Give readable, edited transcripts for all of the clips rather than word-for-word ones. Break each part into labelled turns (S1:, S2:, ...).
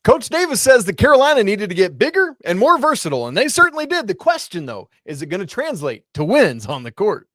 S1: Coach Davis says that Carolina needed to get bigger and more versatile, and they certainly did. The question, though, is it going to translate to wins on the court?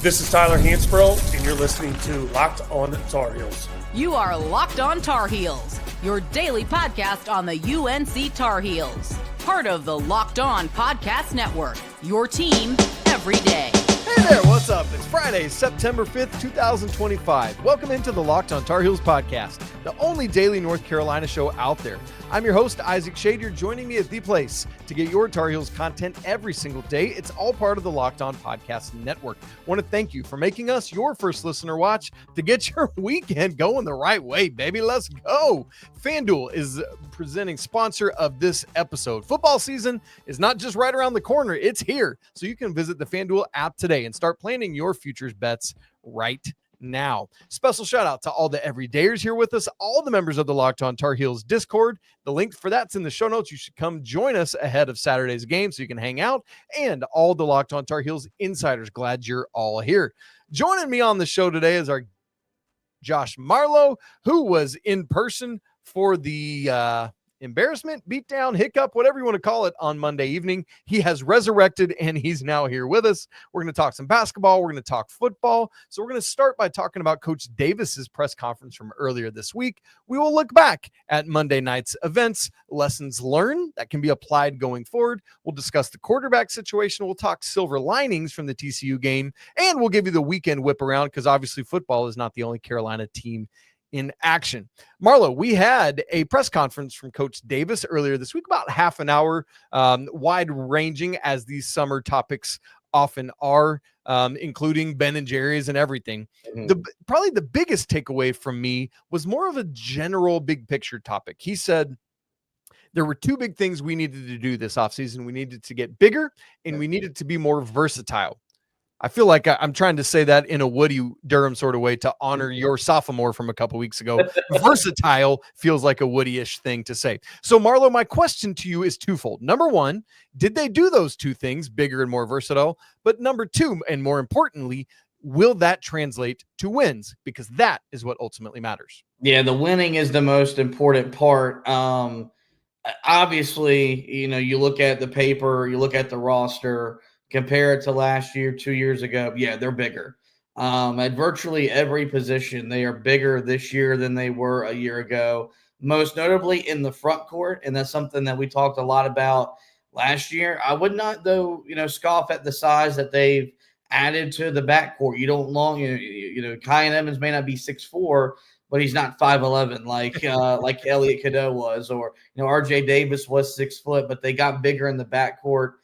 S2: This is Tyler Hansbrough, and you're listening to Locked On Tar Heels.
S3: You are Locked On Tar Heels, your daily podcast on the UNC Tar Heels. Part of the Locked On Podcast Network, your team every day.
S1: Hey there, what's up? It's Friday, September 5th, 2025. Welcome into the Locked On Tar Heels podcast, the only daily North Carolina show out there. I'm your host, Isaac Schade. You're joining me at the place to get your Tar Heels content every single day. It's all part of the Locked On Podcast Network. I want to thank you for making us your first listener watch to get your weekend going the right way, baby. Let's go. FanDuel is presenting sponsor of this episode. Football season is not just right around the corner, it's here. So you can visit the FanDuel app today and start planning your futures bets right now. Special shout out to all the everydayers here with us, all the members of the Locked On Tar Heels Discord. The link for that's in the show notes. You should come join us ahead of Saturday's game so you can hang out, and all the Locked On Tar Heels insiders. Glad you're all here. Joining me on the show today is our Josh Marlow, who was in person for the embarrassment, beatdown, hiccup, whatever you want to call it, on Monday evening. He has resurrected and he's now here with us. We're going to talk some basketball. We're going to talk football. So we're going to start by talking about Coach Davis's press conference from earlier this week. We will look back at Monday night's events, lessons learned that can be applied going forward. We'll discuss the quarterback situation. We'll talk silver linings from the TCU game, and we'll give you the weekend whip around because obviously football is not the only Carolina team in action. Marlo, we had a press conference from Coach Davis earlier this week, about half an hour, wide ranging as these summer topics often are, including Ben and Jerry's and everything. Probably the biggest takeaway from me was more of a general big picture topic. He said there were two big things we needed to do this offseason. We needed to get bigger and we needed to be more versatile. I feel like I'm trying to say that in a Woody Durham sort of way to honor your sophomore from a couple weeks ago. Versatile feels like a Woody-ish thing to say. So, Marlo, my question to you is twofold. Number one, did they do those two things, bigger and more versatile? But number two, and more importantly, will that translate to wins? Because that is what ultimately matters.
S4: Yeah, the winning is the most important part. Obviously, you look at the paper, you look at the roster, compare it to last year, 2 years ago. Yeah, they're bigger. At virtually every position, they are bigger this year than they were a year ago, most notably in the front court. And that's something that we talked a lot about last year. I would not, though, scoff at the size that they've added to the backcourt. You don't Kyan Evans may not be 6'4", but he's not 5'11" like Elliot Cadeau was, or, RJ Davis was 6 foot, but they got bigger in the backcourt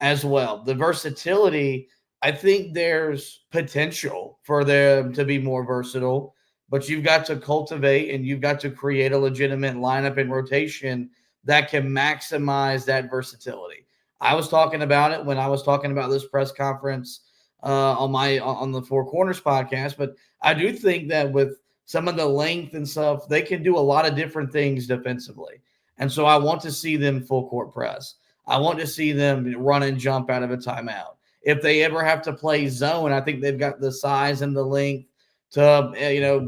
S4: as well. The versatility, I think there's potential for them to be more versatile, but you've got to cultivate and you've got to create a legitimate lineup and rotation that can maximize that versatility. I was talking about it when I was talking about this press conference on the Four Corners podcast, but I do think that with some of the length and stuff, they can do a lot of different things defensively. And so I want to see them full court press. I want to see them run and jump out of a timeout. If they ever have to play zone, I think they've got the size and the length to,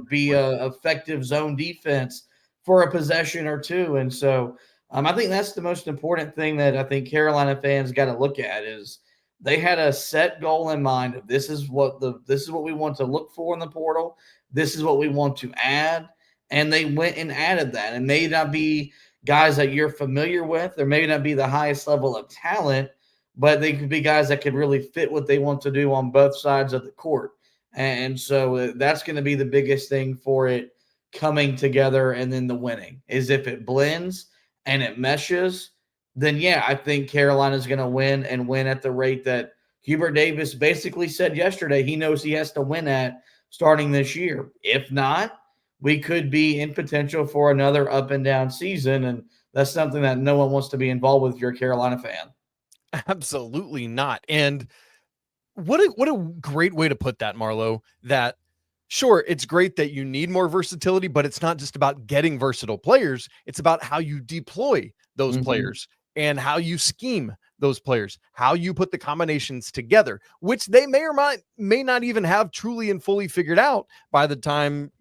S4: be a effective zone defense for a possession or two. And so I think that's the most important thing that I think Carolina fans got to look at is they had a set goal in mind of this is what we want to look for in the portal. This is what we want to add. And they went and added that. And may not be guys that you're familiar with. There may not be the highest level of talent, but they could be guys that could really fit what they want to do on both sides of the court. And so that's going to be the biggest thing for it coming together. And then the winning is if it blends and it meshes, then yeah, I think Carolina's going to win and win at the rate that Hubert Davis basically said yesterday he knows he has to win at starting this year. If not, we could be in potential for another up and down season. And that's something that no one wants to be involved with if you're a Carolina fan.
S1: Absolutely not. And what a great way to put that, Marlo, that sure, it's great that you need more versatility, but it's not just about getting versatile players. It's about how you deploy those players and how you scheme those players, how you put the combinations together, which they may or may not even have truly and fully figured out by the time,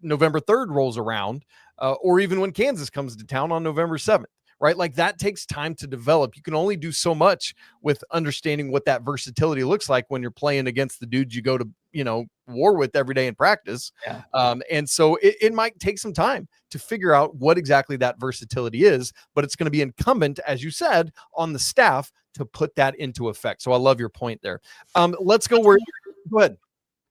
S1: November 3rd rolls around. or even when Kansas comes to town on November 7th. Right? Like that takes time to develop. You can only do so much with understanding what that versatility looks like when you're playing against the dudes you go to, war with every day in practice.
S4: Yeah.
S1: And so it might take some time to figure out what exactly that versatility is, but it's going to be incumbent, as you said, on the staff to put that into effect. So I love your point there. Let's go go ahead.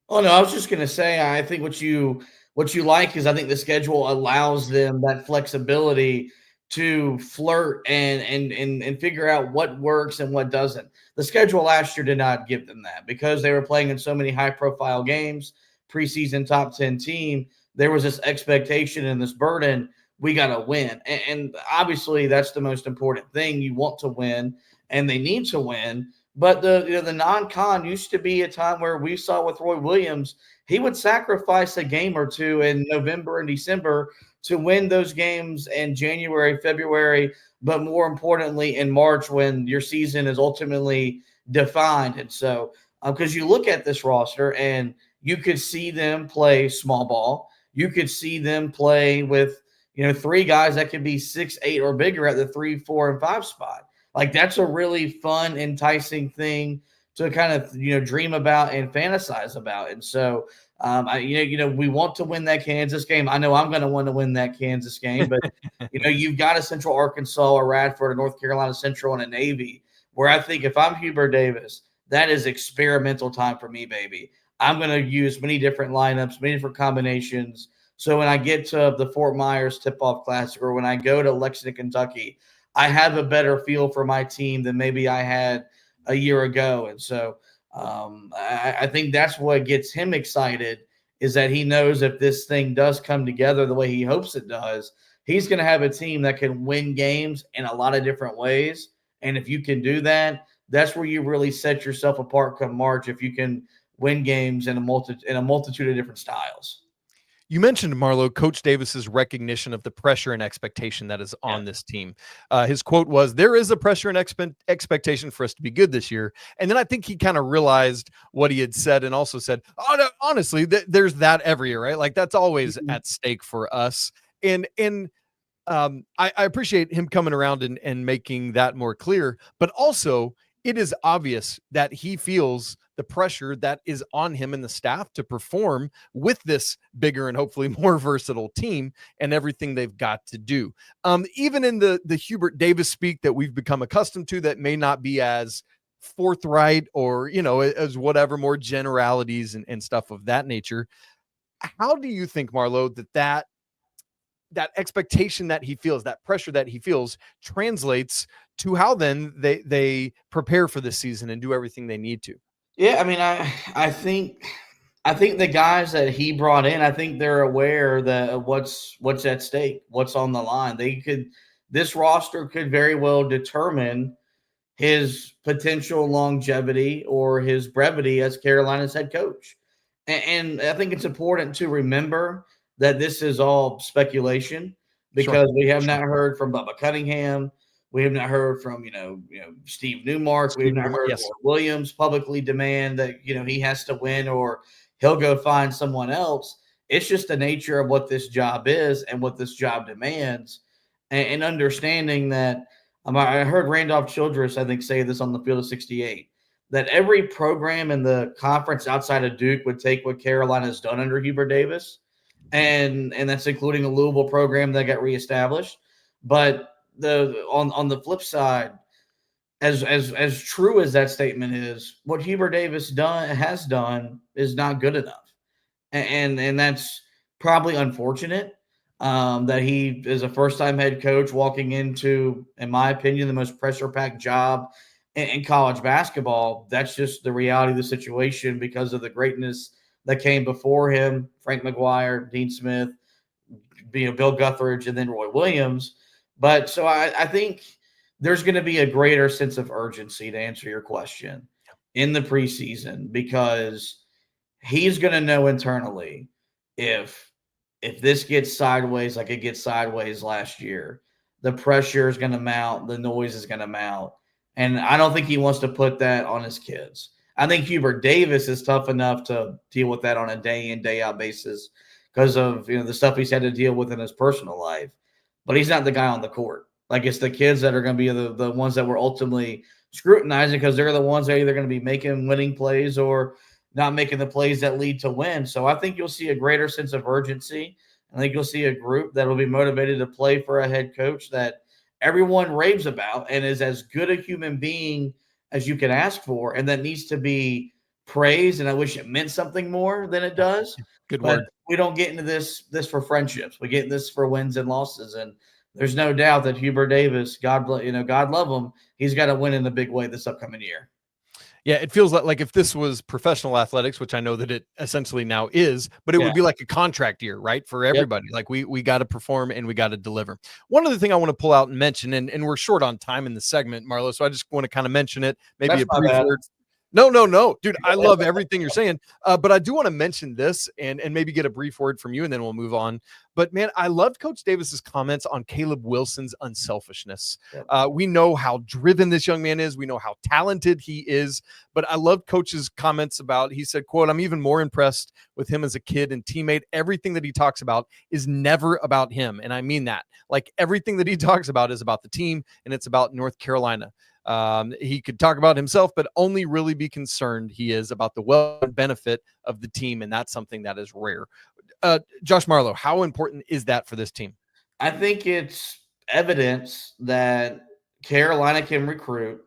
S4: Oh, no, I was just going to say, I think what you like is I think the schedule allows them that flexibility to flirt and figure out what works and what doesn't. The schedule last year did not give them that because they were playing in so many high-profile games, preseason top 10 team. There was this expectation and this burden. We got to win. And obviously that's the most important thing. You want to win, and they need to win. But the non-con used to be a time where we saw with Roy Williams, he would sacrifice a game or two in November and December to win those games in January, February, but more importantly in March when your season is ultimately defined. And so because you look at this roster and you could see them play small ball. You could see them play with, three guys that could be 6'8" or bigger at the 3, 4, and 5 spot. Like that's a really fun, enticing thing to kind of, dream about and fantasize about. And so, we want to win that Kansas game. I know I'm going to want to win that Kansas game, but you've got a Central Arkansas, a Radford, a North Carolina Central, and a Navy where I think if I'm Hubert Davis, that is experimental time for me, baby. I'm going to use many different lineups, many different combinations. So when I get to the Fort Myers Tip-Off Classic or when I go to Lexington, Kentucky, I have a better feel for my team than maybe I had a year ago. And so I think that's what gets him excited is that he knows if this thing does come together the way he hopes it does, he's going to have a team that can win games in a lot of different ways. And if you can do that, that's where you really set yourself apart come March, if you can win games in a multitude of different styles.
S1: You mentioned, Marlow, Coach Davis's recognition of the pressure and expectation that is on this team. His quote was, "There is a pressure and expectation for us to be good this year." And then I think he kind of realized what he had said and also said, "Oh, no, honestly, there's that every year, right? Like that's always at stake for us." And I appreciate him coming around and making that more clear, but also it is obvious that he feels the pressure that is on him and the staff to perform with this bigger and hopefully more versatile team and everything they've got to do. Even in the Hubert Davis speak that we've become accustomed to that may not be as forthright or, as whatever, more generalities and stuff of that nature. How do you think, Marlow, that expectation that he feels, that pressure that he feels translates to how then they prepare for this season and do everything they need to?
S4: Yeah, I mean, I think the guys that he brought in, I think they're aware that what's at stake, what's on the line. This roster could very well determine his potential longevity or his brevity as Carolina's head coach. And I think it's important to remember that this is all speculation because we have not heard from Bubba Cunningham. We have not heard from, Steve Newmark. We have not heard Roy Williams publicly demand that, he has to win or he'll go find someone else. It's just the nature of what this job is and what this job demands. And understanding that I heard Randolph Childress, I think, say this on the Field of 68, that every program in the conference outside of Duke would take what Carolina's done under Hubert Davis. And that's including a Louisville program that got reestablished. But on the flip side, as true as that statement is, what Hubert Davis has done is not good enough, and that's probably unfortunate. That he is a first-time head coach walking into, in my opinion, the most pressure-packed job in college basketball. That's just the reality of the situation because of the greatness that came before him: Frank McGuire, Dean Smith, Bill Guthridge, and then Roy Williams. But so I think there's going to be a greater sense of urgency, to answer your question, in the preseason because he's going to know internally if this gets sideways like it gets sideways last year, the pressure is going to mount, the noise is going to mount. And I don't think he wants to put that on his kids. I think Hubert Davis is tough enough to deal with that on a day in, day out basis because of the stuff he's had to deal with in his personal life. But he's not the guy on the court. Like, it's the kids that are going to be the ones that we're ultimately scrutinizing, because they're the ones that are either going to be making winning plays or not making the plays that lead to win. So I think you'll see a greater sense of urgency. I think you'll see a group that will be motivated to play for a head coach that everyone raves about and is as good a human being as you can ask for, and that needs to be praised. And I wish it meant something more than it does.
S1: Good
S4: But
S1: word.
S4: we don't get into this for friendships. We get in this for wins and losses. And there's no doubt that Hubert Davis, God love him, he's got to win in a big way this upcoming year.
S1: Yeah, it feels like if this was professional athletics, which I know that it essentially now is, but it would be like a contract year, right? For everybody. Like we got to perform and we got to deliver. One other thing I want to pull out and mention, and we're short on time in the segment, Marlow, so I just want to kind of mention it, maybe
S4: That's
S1: a brief word. No, dude, I love everything you're saying. But I do want to mention this and maybe get a brief word from you, and then we'll move on. But man, I loved Coach Davis's comments on Caleb Wilson's unselfishness. We know how driven this young man is. We know how talented he is. But I loved Coach's comments about, he said, quote, "I'm even more impressed with him as a kid and teammate. Everything that he talks about is never about him." And I mean that. Like, everything that he talks about is about the team, and it's about North Carolina. He could talk about himself, but only really be concerned he is about the well and benefit of the team. And that's something that is rare. Josh Marlow, how important is that for this team?
S4: I think it's evidence that Carolina can recruit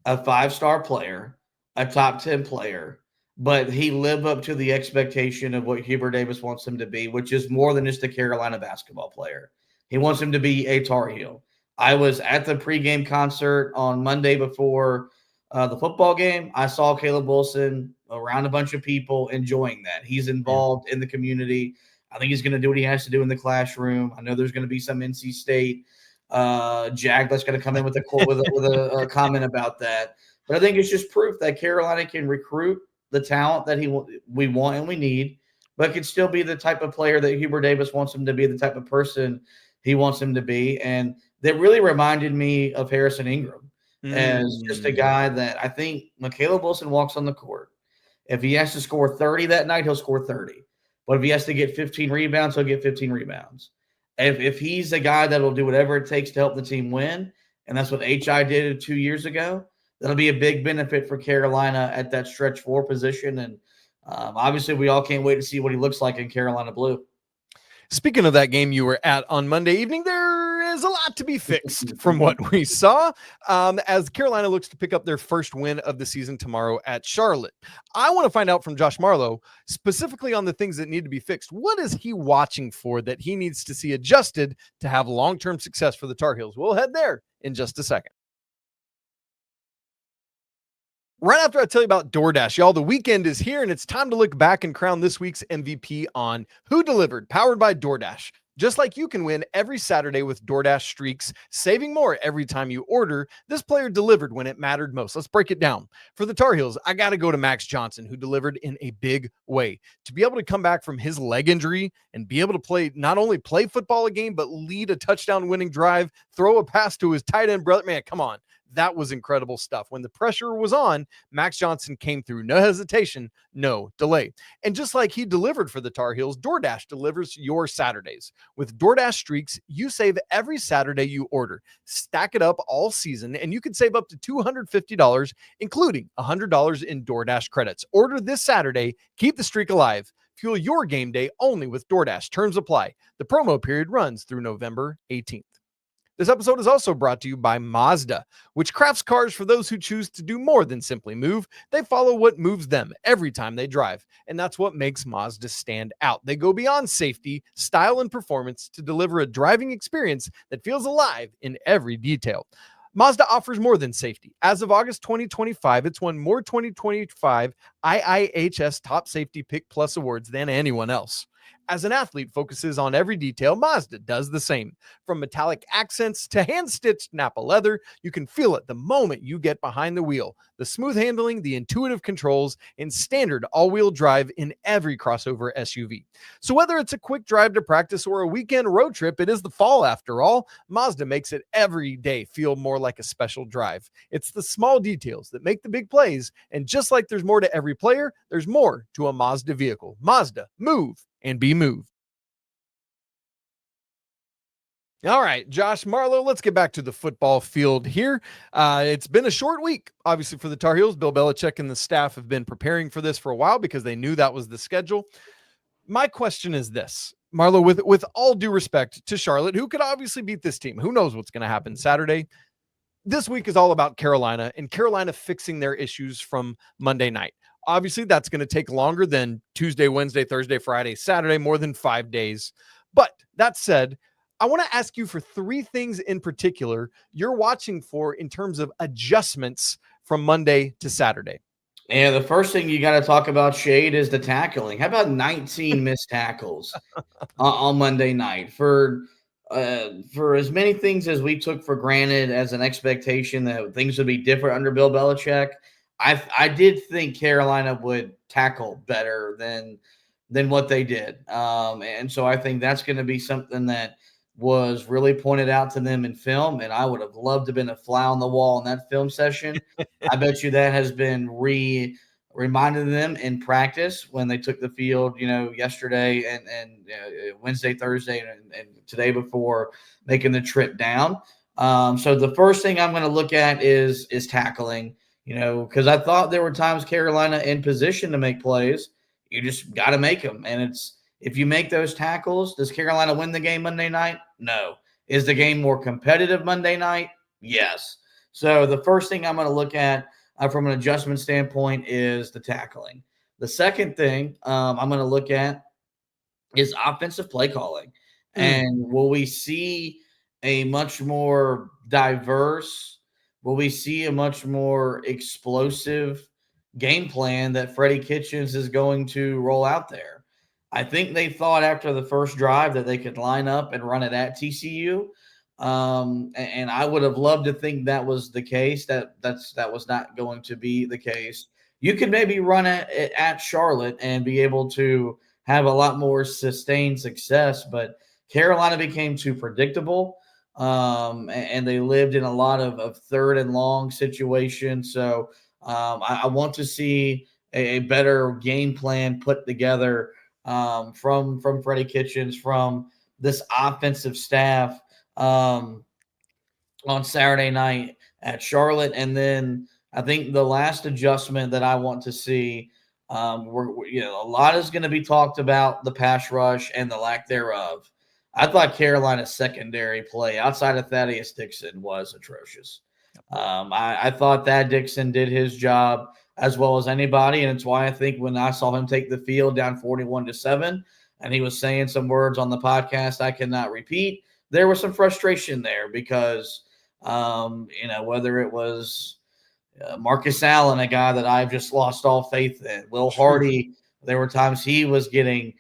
S4: a 5-star player, a top 10 player, but he lived up to the expectation of what Hubert Davis wants him to be, which is more than just a Carolina basketball player. He wants him to be a Tar Heel. I was at the pregame concert on Monday before the football game. I saw Caleb Wilson around a bunch of people enjoying that. He's involved in the community. I think he's going to do what he has to do in the classroom. I know there's going to be some NC State jag that's going to come in with a comment about that. But I think it's just proof that Carolina can recruit the talent that we want and we need, but can still be the type of player that Hubert Davis wants him to be, the type of person he wants him to be. And that really reminded me of Harrison Ingram as just a guy that I think when Caleb Wilson walks on the court, if he has to score 30 that night, he'll score 30. But if he has to get 15 rebounds, he'll get 15 rebounds. If he's a guy that will do whatever it takes to help the team win, and that's what HI did 2 years ago, that'll be a big benefit for Carolina at that stretch 4 position. And obviously we all can't wait to see what he looks like in Carolina blue.
S1: Speaking of that game you were at on Monday evening, there is a lot to be fixed from what we saw as Carolina looks to pick up their first win of the season tomorrow at Charlotte. I want to find out from Josh Marlow specifically on the things that need to be fixed. What is he watching for that he needs to see adjusted to have long-term success for the Tar Heels? We'll head there in just a second. Right after I tell you about DoorDash, y'all, the weekend is here and it's time to look back and crown this week's MVP on Who Delivered, powered by DoorDash. Just like you can win every Saturday with DoorDash streaks, saving more every time you order, this player delivered when it mattered most. Let's break it down. For the Tar Heels, I got to go to Max Johnson, who delivered in a big way. To be able to come back from his leg injury and be able to not only play football a game, but lead a touchdown winning drive, throw a pass to his tight end brother. Man, come on. That was incredible stuff. When the pressure was on, Max Johnson came through. No hesitation, no delay. And just like he delivered for the Tar Heels, DoorDash delivers your Saturdays. With DoorDash Streaks, you save every Saturday you order. Stack it up all season, and you can save up to $250, including $100 in DoorDash credits. Order this Saturday. Keep the streak alive. Fuel your game day only with DoorDash. Terms apply. The promo period runs through November 18th. This episode is also brought to you by Mazda, which crafts cars for those who choose to do more than simply move. They follow what moves them every time they drive, and that's what makes Mazda stand out. They go beyond safety, style, and performance to deliver a driving experience that feels alive in every detail. Mazda offers more than safety. As of August 2025, it's won more 2025 IIHS Top Safety Pick Plus awards than anyone else. As an athlete focuses on every detail, Mazda does the same. From metallic accents to hand-stitched Napa leather, you can feel it the moment you get behind the wheel. The smooth handling, the intuitive controls, and standard all-wheel drive in every crossover SUV. So whether it's a quick drive to practice or a weekend road trip, it is the fall after all. Mazda makes it every day feel more like a special drive. It's the small details that make the big plays, and just like there's more to every player, there's more to a Mazda vehicle. Mazda, move and be moved. All right, Josh Marlow, let's get back to the football field here. It's been a short week, obviously, for the Tar Heels. Bill Belichick and the staff have been preparing for this for a while because they knew that was the schedule. My question is this, Marlow, with all due respect to Charlotte, who could obviously beat this team. Who knows what's going to happen Saturday? This week is all about Carolina and Carolina fixing their issues from Monday night. Obviously, that's going to take longer than Tuesday, Wednesday, Thursday, Friday, Saturday, more than 5 days. But that said, I want to ask you for 3 things in particular you're watching for in terms of adjustments from Monday to Saturday.
S4: And the first thing you got to talk about, Schade, is the tackling. How about 19 missed tackles on Monday night? For as many things as we took for granted as an expectation that things would be different under Bill Belichick, I did think Carolina would tackle better than what they did. And so I think that's going to be something that was really pointed out to them in film, and I would have loved to have been a fly on the wall in that film session. I bet you that has been reminded them in practice when they took the field, yesterday and Wednesday, Thursday, and today before making the trip down. So the first thing I'm going to look at is tackling, because I thought there were times Carolina in position to make plays. You just got to make them, and if you make those tackles, does Carolina win the game Monday night? No. Is the game more competitive Monday night? Yes. So the first thing I'm going to look at from an adjustment standpoint is the tackling. The second thing I'm going to look at is offensive play calling. And will we see a much more diverse, will we see a much more explosive game plan that Freddie Kitchens is going to roll out there? I think they thought after the first drive that they could line up and run it at TCU. And I would have loved to think that was the case. That was not going to be the case. You could maybe run it at Charlotte and be able to have a lot more sustained success, but Carolina became too predictable. And they lived in a lot of third and long situations. So I want to see a better game plan put together from Freddie Kitchens, from this offensive staff on Saturday night at Charlotte. And then I think the last adjustment that I want to see, a lot is going to be talked about the pass rush and the lack thereof. I thought Carolina's secondary play outside of Thaddeus Dixon was atrocious. I thought Thad Dixon did his job as well as anybody, and it's why I think when I saw him take the field down 41-7, and he was saying some words on the podcast I cannot repeat, there was some frustration there because, whether it was Marcus Allen, a guy that I've just lost all faith in, Will Hardy, there were times he was getting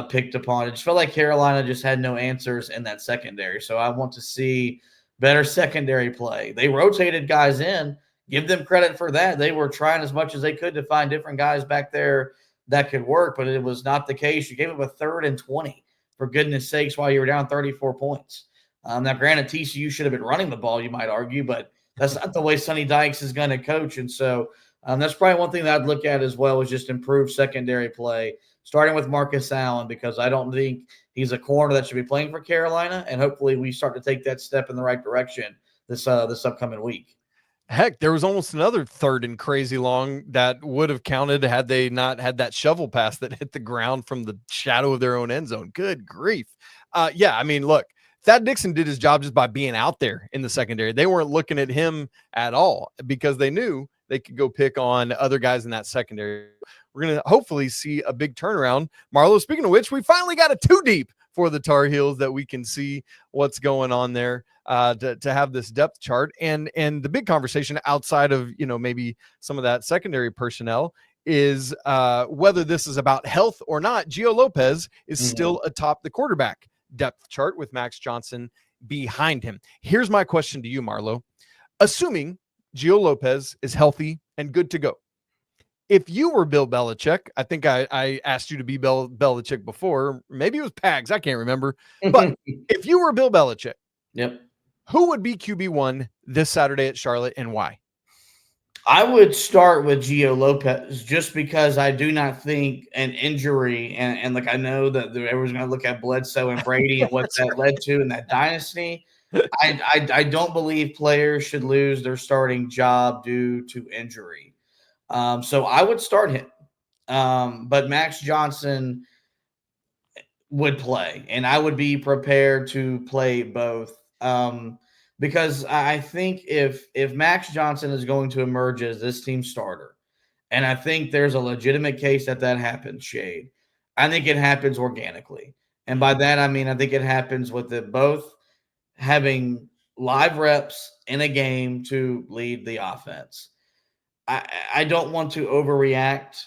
S4: picked upon. It just felt like Carolina just had no answers in that secondary. So I want to see better secondary play. They rotated guys in. Give them credit for that. They were trying as much as they could to find different guys back there that could work, but it was not the case. You gave up a 3rd and 20, for goodness sakes, while you were down 34 points. Now, granted, TCU should have been running the ball, you might argue, but that's not the way Sonny Dykes is going to coach. And so that's probably one thing that I'd look at as well, is just improved secondary play, starting with Marcus Allen, because I don't think he's a corner that should be playing for Carolina, and hopefully we start to take that step in the right direction this upcoming week.
S1: Heck, there was almost another 3rd and crazy long that would have counted had they not had that shovel pass that hit the ground from the shadow of their own end zone. Good grief. Look, Thad Dixon did his job just by being out there in the secondary. They weren't looking at him at all because they knew they could go pick on other guys in that secondary. We're going to hopefully see a big turnaround. Marlow, speaking of which, we finally got a 2 deep for the Tar Heels that we can see what's going on there. To have this depth chart and the big conversation outside of, maybe some of that secondary personnel is whether this is about health or not. Gio Lopez is still atop the quarterback depth chart with Max Johnson behind him. Here's my question to you, Marlow. Assuming Gio Lopez is healthy and good to go, if you were Bill Belichick, I think I asked you to be Bill Belichick before. Maybe it was Pags. I can't remember. But if you were Bill Belichick,
S4: yep,
S1: who would be QB1 this Saturday at Charlotte and why?
S4: I would start with Gio Lopez just because I do not think an injury and like I know that everyone's going to look at Bledsoe and Brady and what that led to in that dynasty. I don't believe players should lose their starting job due to injury. So I would start him. But Max Johnson would play, and I would be prepared to play both. Because I think if Max Johnson is going to emerge as this team's starter, and I think there's a legitimate case that happens, Shade. I think it happens organically. And by that, I mean, I think it happens with it both having live reps in a game to lead the offense. I don't want to overreact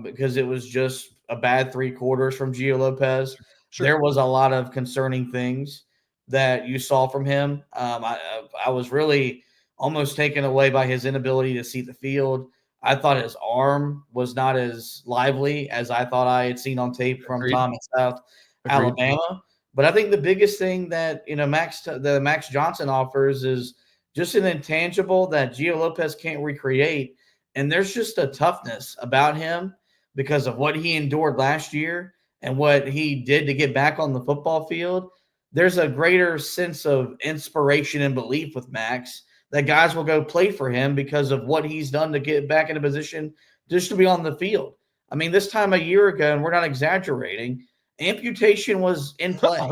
S4: because it was just a bad 3 quarters from Gio Lopez.
S1: Sure.
S4: There was a lot of concerning things that you saw from him. I was really almost taken away by his inability to see the field. I thought his arm was not as lively as I thought I had seen on tape from
S1: Agreed.
S4: Tom in South
S1: Agreed.
S4: Alabama. But I think the biggest thing that Max Johnson offers is just an intangible that Gio Lopez can't recreate. And there's just a toughness about him because of what he endured last year and what he did to get back on the football field. There's a greater sense of inspiration and belief with Max that guys will go play for him because of what he's done to get back in a position just to be on the field. I mean, this time a year ago, and we're not exaggerating, amputation was in play.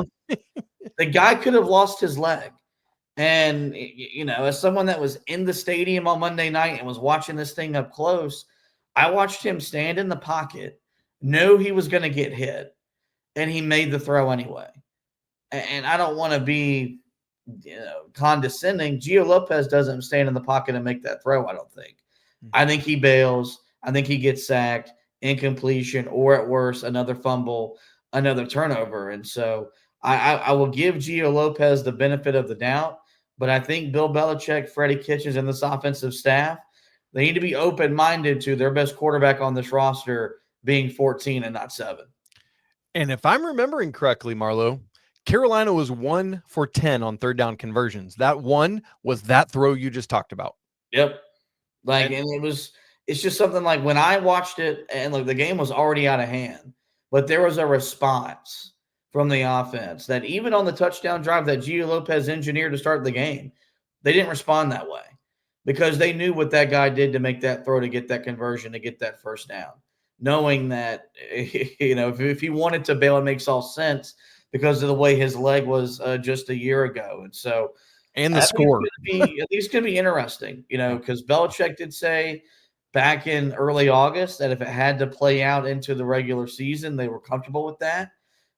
S4: The guy could have lost his leg. And, as someone that was in the stadium on Monday night and was watching this thing up close, I watched him stand in the pocket, know he was going to get hit, and he made the throw anyway. And I don't want to be condescending. Gio Lopez doesn't stand in the pocket and make that throw, I don't think. I think he bails. I think he gets sacked, incompletion, or at worst, another fumble, another turnover. And so I will give Gio Lopez the benefit of the doubt, but I think Bill Belichick, Freddie Kitchens, and this offensive staff, they need to be open-minded to their best quarterback on this roster being 14 and not 7.
S1: And if I'm remembering correctly, Marlow, Carolina was 1 for 10 on third down conversions. That one was that throw you just talked about.
S4: Yep. It's just something like when I watched it and the game was already out of hand, but there was a response from the offense that even on the touchdown drive that Gio Lopez engineered to start the game, they didn't respond that way because they knew what that guy did to make that throw, to get that conversion, to get that first down, knowing that, if he wanted to bail, it makes all sense because of the way his leg was just a year ago. And so,
S1: and the score,
S4: at least going to be interesting, because Belichick did say back in early August that if it had to play out into the regular season, they were comfortable with that.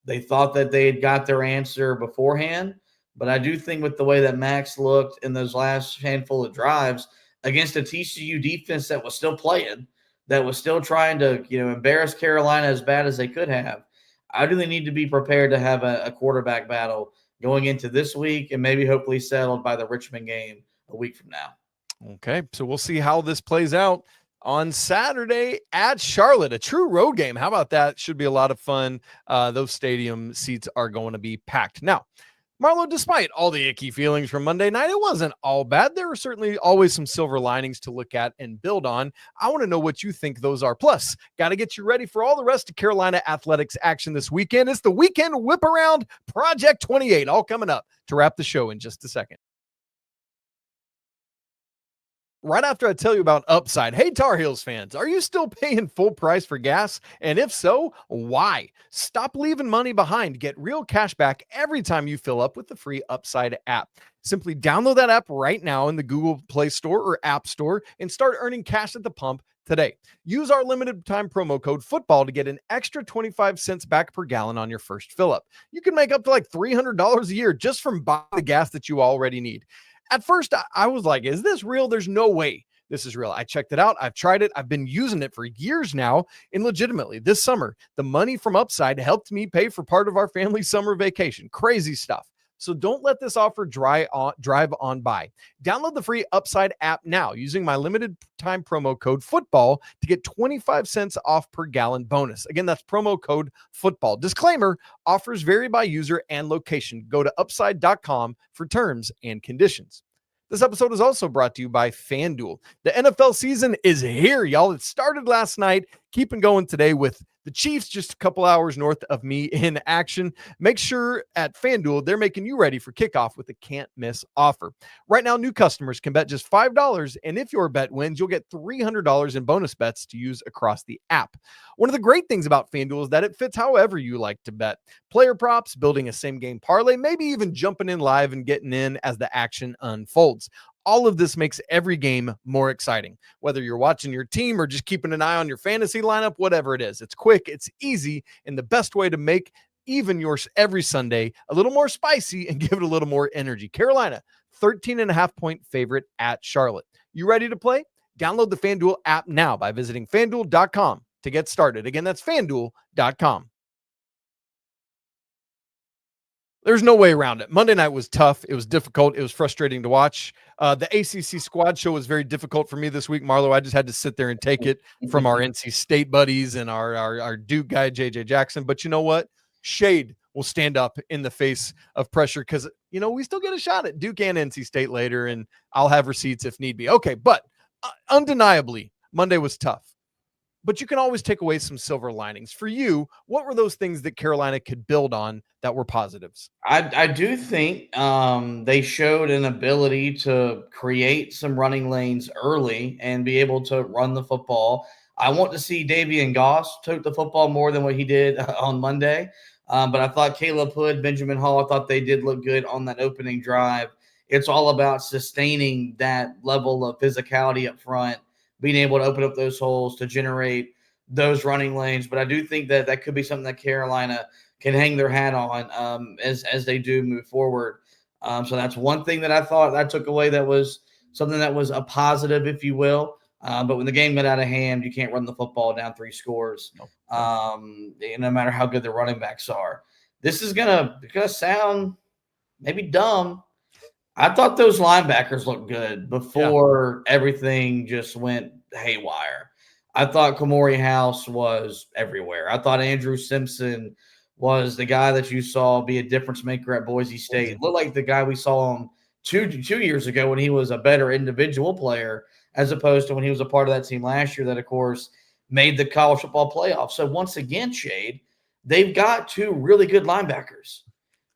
S4: They thought that they had got their answer beforehand. But I do think with the way that Max looked in those last handful of drives against a TCU defense that was still playing, that was still trying to, embarrass Carolina as bad as they could have, I really need to be prepared to have a quarterback battle going into this week and maybe hopefully settled by the Richmond game a week from now.
S1: Okay, so we'll see how this plays out on Saturday at Charlotte, a true road game. How about that? Should be a lot of fun. Those stadium seats are going to be packed. Now, Marlow, despite all the icky feelings from Monday night, it wasn't all bad. There were certainly always some silver linings to look at and build on. I want to know what you think those are. Plus, got to get you ready for all the rest of Carolina athletics action this weekend. It's the Weekend Whip Around Project 28, all coming up to wrap the show in just a second. Right after I tell you about Upside, hey, Tar Heels fans, are you still paying full price for gas? And if so, why? Stop leaving money behind. Get real cash back every time you fill up with the free Upside app. Simply download that app right now in the Google Play Store or App Store and start earning cash at the pump today. Use our limited time promo code FOOTBALL to get an extra 25 cents back per gallon on your first fill up. You can make up to like $300 a year just from buying the gas that you already need. At first, I was like, is this real? There's no way this is real. I checked it out. I've tried it. I've been using it for years now. And legitimately, this summer, the money from Upside helped me pay for part of our family's summer vacation. Crazy stuff. So don't let this offer drive on by. Download the free Upside app now using my limited time promo code FOOTBALL to get 25 cents off per gallon bonus. Again, that's promo code FOOTBALL. Disclaimer, offers vary by user and location. Go to upside.com for terms and conditions. This episode is also brought to you by FanDuel. The NFL season is here, y'all. It started last night, keeping going today with the Chiefs just a couple hours north of me in action. Make sure at FanDuel, they're making you ready for kickoff with a can't-miss offer. Right now, new customers can bet just $5, and if your bet wins, you'll get $300 in bonus bets to use across the app. One of the great things about FanDuel is that it fits however you like to bet. Player props, building a same-game parlay, maybe even jumping in live and getting in as the action unfolds. All of this makes every game more exciting, whether you're watching your team or just keeping an eye on your fantasy lineup, whatever it is. It's quick, it's easy, and the best way to make even yours every Sunday a little more spicy and give it a little more energy. Carolina, 13.5-point favorite at Charlotte. You ready to play? Download the FanDuel app now by visiting FanDuel.com to get started. Again, that's FanDuel.com. There's no way around it. Monday night was tough. It was difficult. It was frustrating to watch. The ACC squad show was very difficult for me this week, Marlow. I just had to sit there and take it from our NC State buddies and our Duke guy, JJ Jackson. But you know what? Schade will stand up in the face of pressure because, we still get a shot at Duke and NC State later, and I'll have receipts if need be. Okay, but undeniably, Monday was tough. But you can always take away some silver linings. For you, what were those things that Carolina could build on that were positives?
S4: I do think they showed an ability to create some running lanes early and be able to run the football. I want to see Davian Goss tote the football more than what he did on Monday. But I thought Caleb Hood, Benjamin Hall, I thought they did look good on that opening drive. It's all about sustaining that level of physicality up front, being able to open up those holes to generate those running lanes. But I do think that that could be something that Carolina can hang their hat on as they do move forward. So that's one thing that I thought I took away that was something that was a positive, if you will. But when the game got out of hand, you can't run the football down 3 scores, no matter how good the running backs are. This is gonna sound maybe dumb. I thought those linebackers looked good before everything just went haywire. I thought Kamori House was everywhere. I thought Andrew Simpson was the guy that you saw be a difference maker at Boise State. It looked like the guy we saw him two years ago when he was a better individual player as opposed to when he was a part of that team last year that, of course, made the college football playoff. So once again, Schade, they've got 2 really good linebackers.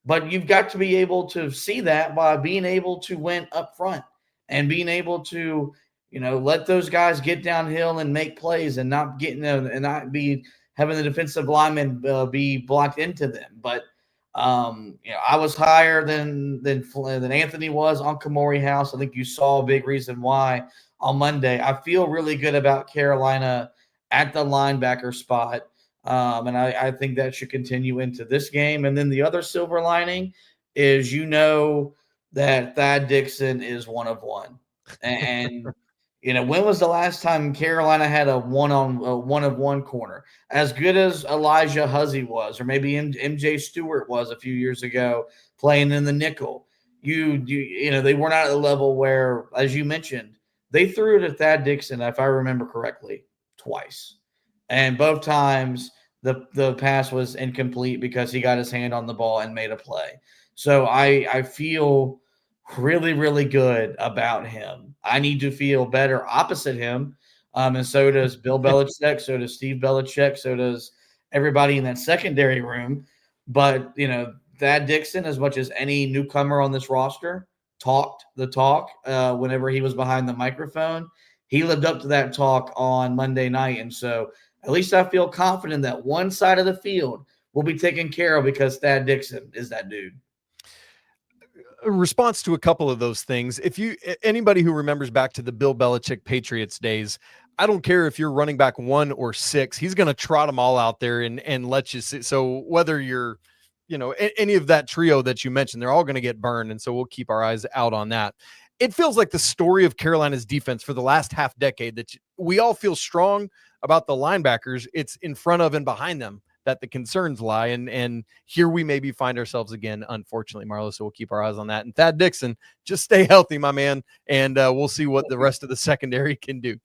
S4: But you've got to be able to see that by being able to win up front and being able to, let those guys get downhill and make plays and not be having the defensive linemen be blocked into them. But I was higher than Anthony was on Kamori House. I think you saw a big reason why on Monday. I feel really good about Carolina at the linebacker spot. And I think that should continue into this game. And then the other silver lining is, that Thad Dixon is one of one. And, when was the last time Carolina had a one of one corner? As good as Elijah Huzzy was, or maybe MJ Stewart was a few years ago playing in the nickel. They weren't at the level where, as you mentioned, they threw it at Thad Dixon, if I remember correctly, twice. And both times the pass was incomplete because he got his hand on the ball and made a play. So I feel really, really good about him. I need to feel better opposite him. And so does Bill Belichick, so does Steve Belichick, so does everybody in that secondary room. But, Thad Dixon, as much as any newcomer on this roster, talked the talk whenever he was behind the microphone. He lived up to that talk on Monday night. And so at least I feel confident that one side of the field will be taken care of because Thad Dixon is that dude.
S1: A response to a couple of those things. Anybody who remembers back to the Bill Belichick Patriots days, I don't care if you're running back 1 or 6, he's going to trot them all out there and let you see. So whether you're, any of that trio that you mentioned, they're all going to get burned. And so we'll keep our eyes out on that. It feels like the story of Carolina's defense for the last half decade that we all feel strong about the linebackers. It's in front of and behind them that the concerns lie. And here we maybe find ourselves again, unfortunately, Marlow. So we'll keep our eyes on that. And Thad Dixon, just stay healthy, my man. And we'll see what the rest of the secondary can do.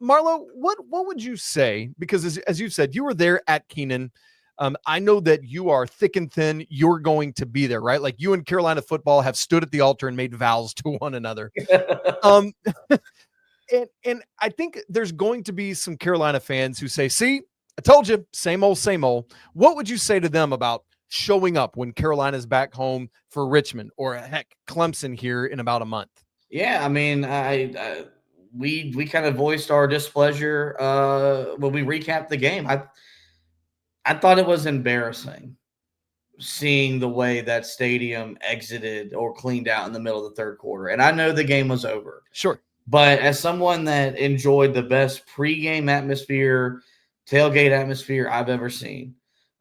S1: Marlow, what would you say? Because as you said, you were there at Keenan. I know that you are thick and thin. You're going to be there, right? Like you and Carolina football have stood at the altar and made vows to one another. Um, and I think there's going to be some Carolina fans who say, see, I told you, same old, same old. What would you say to them about showing up when Carolina's back home for Richmond or heck, Clemson here in about a month?
S4: Yeah, I mean, we kind of voiced our displeasure when we recapped the game. I thought it was embarrassing seeing the way that stadium exited or cleaned out in the middle of the third quarter. And I know the game was over.
S1: Sure.
S4: But as someone that enjoyed the best pregame atmosphere, tailgate atmosphere I've ever seen,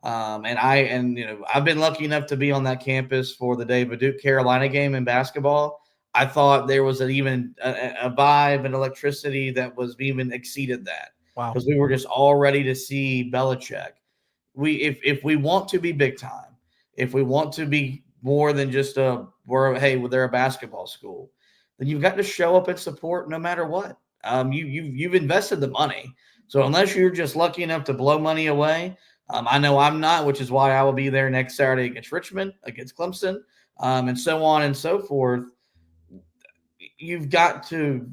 S4: I've been lucky enough to be on that campus for the day of a Duke Carolina game in basketball. I thought there was a vibe and electricity that was even exceeded that.
S1: Wow.
S4: Because we were just all ready to see Belichick. If we want to be big time, if we want to be more than just they're a basketball school, then you've got to show up and support no matter what. You've invested the money. So unless you're just lucky enough to blow money away, I know I'm not, which is why I will be there next Saturday against Richmond, against Clemson, and so on and so forth. You've got to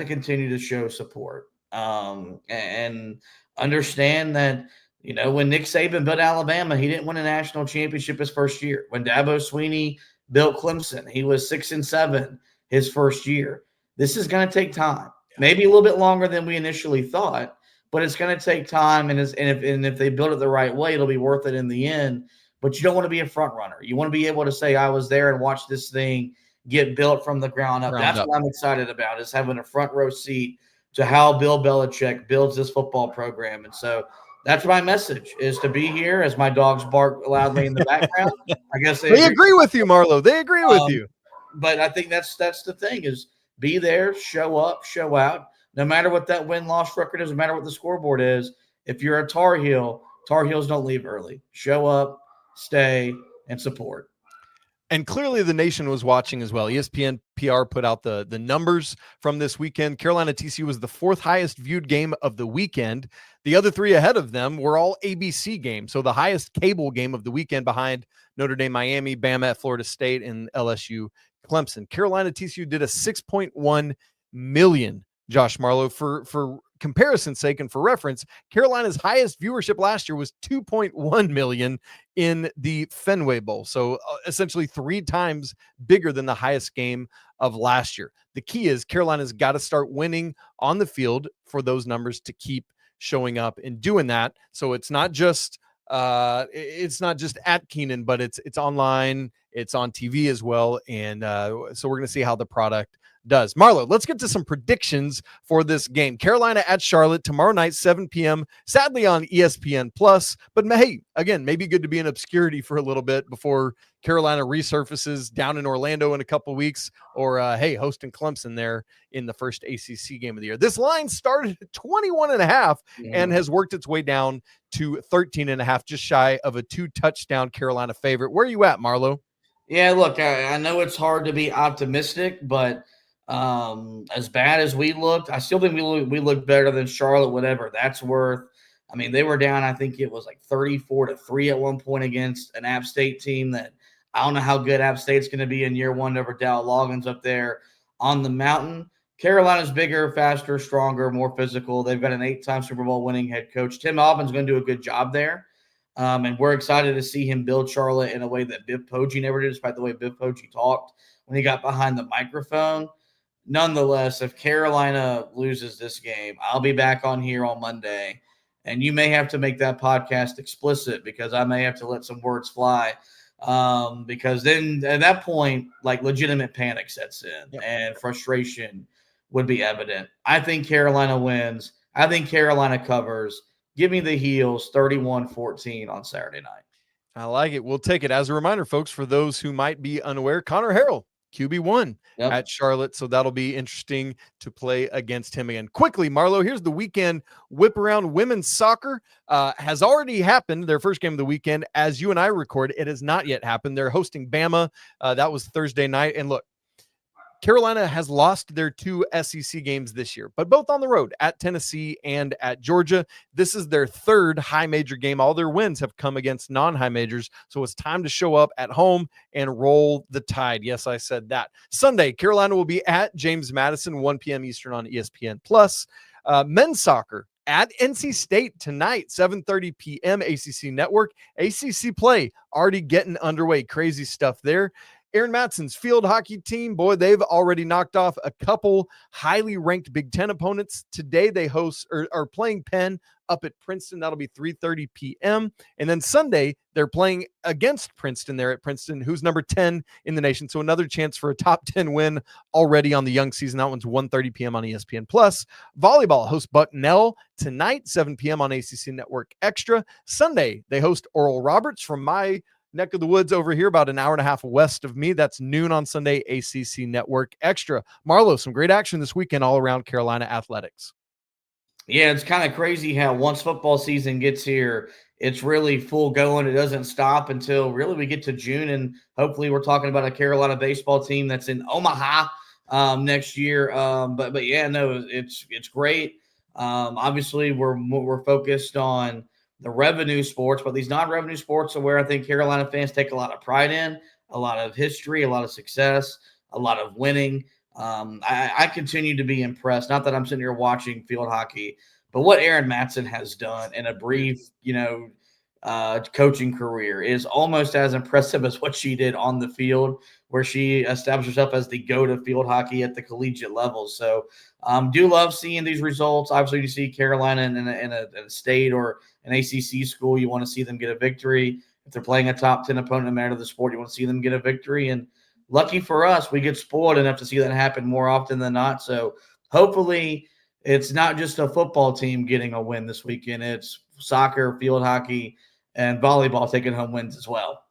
S4: continue to show support and understand that, when Nick Saban built Alabama, he didn't win a national championship his first year. When Dabo Swinney built Clemson, he was 6-7 his first year. This is going to take time, maybe a little bit longer than we initially thought, but it's going to take time. And if they build it the right way, it'll be worth it in the end. But you don't want to be a front runner. You want to be able to say, I was there and watched this thing get built from the ground up. That's what I'm excited about, is having a front row seat to how Bill Belichick builds this football program. And so that's my message, is to be here as my dogs bark loudly in the background. I guess
S1: they agree with you, Marlow. They agree with you.
S4: But I think that's the thing, is be there, show up, show out. No matter what that win-loss record is, no matter what the scoreboard is, if you're a Tar Heels don't leave early. Show up, stay, and support.
S1: And clearly the nation was watching as well. ESPN PR put out the numbers from this weekend. Carolina TCU was the fourth highest viewed game of the weekend. The other three ahead of them were all ABC games. So the highest cable game of the weekend behind Notre Dame, Miami, Bama at Florida State, and LSU Clemson. Carolina TCU did a 6.1 million, Josh Marlow. For comparison's sake and for reference, Carolina's highest viewership last year was 2.1 million in the Fenway Bowl. So essentially 3 times bigger than the highest game of last year. The key is Carolina's got to start winning on the field for those numbers to keep showing up and doing that. So it's not just at Keenan, but it's online, it's on TV as well. And so we're going to see how the product does. Marlow, let's get to some predictions for this game. Carolina at Charlotte tomorrow night, 7 p.m. Sadly on ESPN Plus, but hey, again, maybe good to be in obscurity for a little bit before Carolina resurfaces down in Orlando in a couple weeks, or hosting Clemson there in the first ACC game of the year. This line started at 21.5 and has worked its way down to 13.5, just shy of a 2-touchdown Carolina favorite. Where are you at, Marlow?
S4: Yeah, look, I know it's hard to be optimistic, but as bad as we looked, I still think we looked better than Charlotte, whatever that's worth. I mean, they were down, I think it was like 34-3 at one point against an App State team that I don't know how good App State's going to be in year one over Dow Loggins up there on the mountain. Carolina's bigger, faster, stronger, more physical. They've got an 8-time Super Bowl winning head coach. Tim Albin's going to do a good job there. And we're excited to see him build Charlotte in a way that Biff Poggi never did, despite the way Biff Poggi talked when he got behind the microphone. Nonetheless, if Carolina loses this game, I'll be back on here on Monday, and you may have to make that podcast explicit because I may have to let some words fly, because then at that point, like, legitimate panic sets in and frustration would be evident. I think Carolina wins. I think Carolina covers. Give me the Heels 31-14 on Saturday night.
S1: I like it. We'll take it. As a reminder, folks, for those who might be unaware, Connor Harrell, QB1 at Charlotte. So that'll be interesting to play against him again. Quickly, Marlow, here's the weekend whip around. Women's soccer has already happened. Their first game of the weekend, as you and I record, it has not yet happened. They're hosting Bama. That was Thursday night. And look, Carolina has lost their 2 SEC games this year, but both on the road at Tennessee and at Georgia. This is their 3rd high major game. All their wins have come against non-high majors, so it's time to show up at home and roll the Tide. Yes, I said that. Sunday, Carolina will be at James Madison, 1 p.m. Eastern on ESPN+. Men's soccer at NC State tonight, 7:30 p.m. ACC Network. ACC play already getting underway. Crazy stuff there. Aaron Matson's field hockey team, boy, they've already knocked off a couple highly ranked Big Ten opponents. Today they host or are playing Penn up at Princeton. That'll be 3:30 p.m. And then Sunday, they're playing against Princeton there at Princeton, who's number 10 in the nation. So another chance for a top 10 win already on the young season. That one's 1:30 p.m. on ESPN+. Volleyball hosts Bucknell tonight, 7 p.m. on ACC Network Extra. Sunday, they host Oral Roberts from my neck of the woods over here, about an hour and a half west of me. That's noon on Sunday, ACC Network Extra. Marlow, some great action this weekend all around Carolina athletics.
S4: Yeah, it's kind of crazy how once football season gets here, it's really full going. It doesn't stop until really we get to June, and hopefully we're talking about a Carolina baseball team that's in Omaha next year. But yeah, no, it's great. Obviously, we're focused on the revenue sports, but these non-revenue sports are where I think Carolina fans take a lot of pride in, a lot of history, a lot of success, a lot of winning. I continue to be impressed. Not that I'm sitting here watching field hockey, but what Aaron Matson has done in a brief, coaching career is almost as impressive as what she did on the field, where she established herself as the GOAT of field hockey at the collegiate level. So do love seeing these results. Obviously, you see Carolina in a state or an ACC school, you want to see them get a victory. If they're playing a top 10 opponent no matter the sport, you want to see them get a victory. And lucky for us, we get spoiled enough to see that happen more often than not. So hopefully it's not just a football team getting a win this weekend. It's soccer, field hockey, and volleyball taking home wins as well.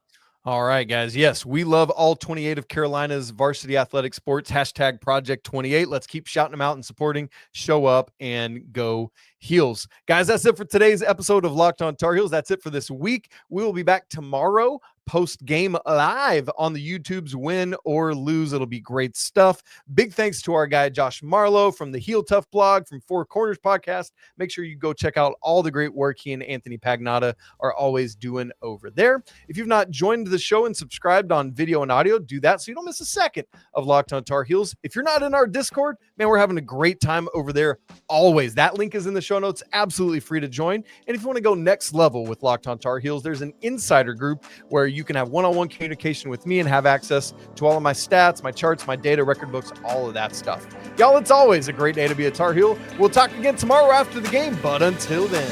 S1: All right, guys. Yes, we love all 28 of Carolina's varsity athletic sports. # Project 28. Let's keep shouting them out and supporting. Show up and go Heels. Guys, that's it for today's episode of Locked On Tar Heels. That's it for this week. We will be back tomorrow, post-game live on the YouTube's Win or Lose. It'll be great stuff. Big thanks to our guy, Josh Marlow from the Heel Tough blog, from Four Corners podcast. Make sure you go check out all the great work he and Anthony Pagnotta are always doing over there. If you've not joined the show and subscribed on video and audio, do that so you don't miss a second of Locked On Tar Heels. If you're not in our Discord, man, we're having a great time over there always. That link is in the show notes, absolutely free to join. And if you want to go next level with Locked On Tar Heels, there's an insider group where you can have one-on-one communication with me and have access to all of my stats, my charts, my data, record books, all of that stuff. Y'all, it's always a great day to be a Tar Heel. We'll talk again tomorrow after the game, but until then,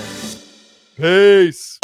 S1: peace.